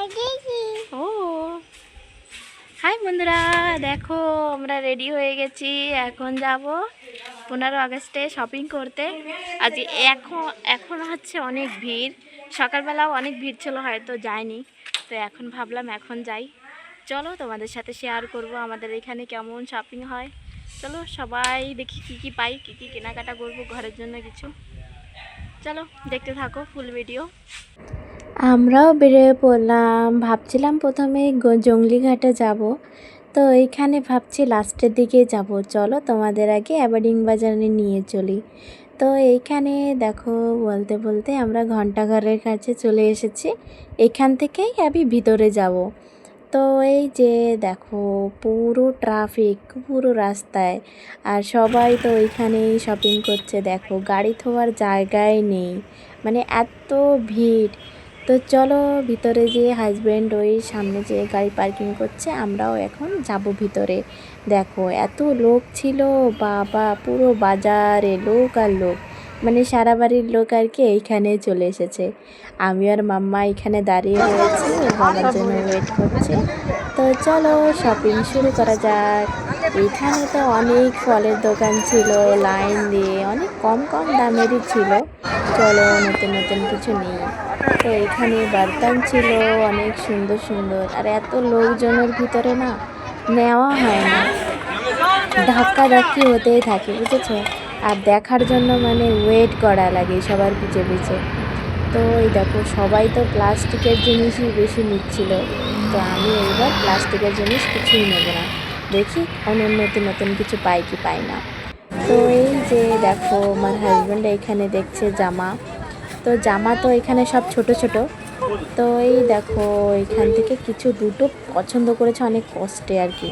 ও high বন্ধুরা, দেখো আমরা রেডি হয়ে গেছি। এখন যাব 15 আগস্টে শপিং করতে। আজ এখন হচ্ছে অনেক ভিড়, সকালবেলাও অনেক ভিড় ছিল, হয়তো যায়নি। তো এখন ভাবলাম এখন যাই। চলো তোমাদের সাথে শেয়ার করব আমাদের এখানে কেমন শপিং হয়। চলো সবাই দেখি কি কি পাই, কি কি কেনাকাটা করব ঘরের জন্য কিছু। চলো দেখতে থাকো ফুল ভিডিও। আমরাও বেরিয়ে পড়লাম। ভাবছিলাম প্রথমে জঙ্গলিঘাটে যাব, তো এইখানে ভাবছি লাস্টের দিকে যাব। চলো তোমাদের আগে অ্যাবার্ডিং বাজারে নিয়ে চলি। তো এইখানে দেখো বলতে বলতে আমরা ঘন্টাঘরের কাছে চলে এসেছি। এখান থেকেই আমি ভিতরে যাব। তো এই যে দেখো পুরো ট্রাফিক পুরো রাস্তায়, আর সবাই তো ওইখানেই শপিং করছে। দেখো গাড়ি থোয়ার জায়গায় নেই, মানে এত ভিড়। তো চলো ভিতরে যেয়ে হাজব্যান্ড ওই সামনে যে গাড়ি পার্কিং করছে, আমরাও এখন যাব ভিতরে। দেখো এত লোক ছিল, বাবা পুরো বাজারে লোক আর লোক, মানে সারা বাড়ির লোক আর কি এইখানে চলে এসেছে। আমি আর মাম্মা এখানে দাঁড়িয়ে রয়েছি, ওর বাবার জন্য ওয়েট করছি। তো চলো শপিং শুরু করা যাক। এখানে তো অনেক ফলের দোকান ছিল, লাইন দিয়ে অনেক কম কম দামেরই ছিল। চলো নতুন নতুন কিছু নিই। তো এখানে বারতান ছিল অনেক সুন্দর সুন্দর, আর এত লোকজনের ভিতরে না নেওয়া হয় না, ধাক্কা ধাক্কি হতেই থাকে, বুঝেছো। আর দেখার জন্য মানে ওয়েট করা লাগে সবার পিছে পিছে। তো এই দেখো সবাই তো প্লাস্টিকের জিনিসই বেশি নিচ্ছিল, তো আমি এইবার প্লাস্টিকের জিনিস কিছুই নেব না, দেখি অন্য নতুন নতুন কিছু পাই কি পাই না। তো এই যে দেখো আমার হাজব্যান্ড এখানে দেখছে জামা। তো জামা তো এখানে সব ছোট ছোট। তো এই দেখো এখান থেকে কিছু দুটো পছন্দ করেছে অনেক কষ্টে আর কি।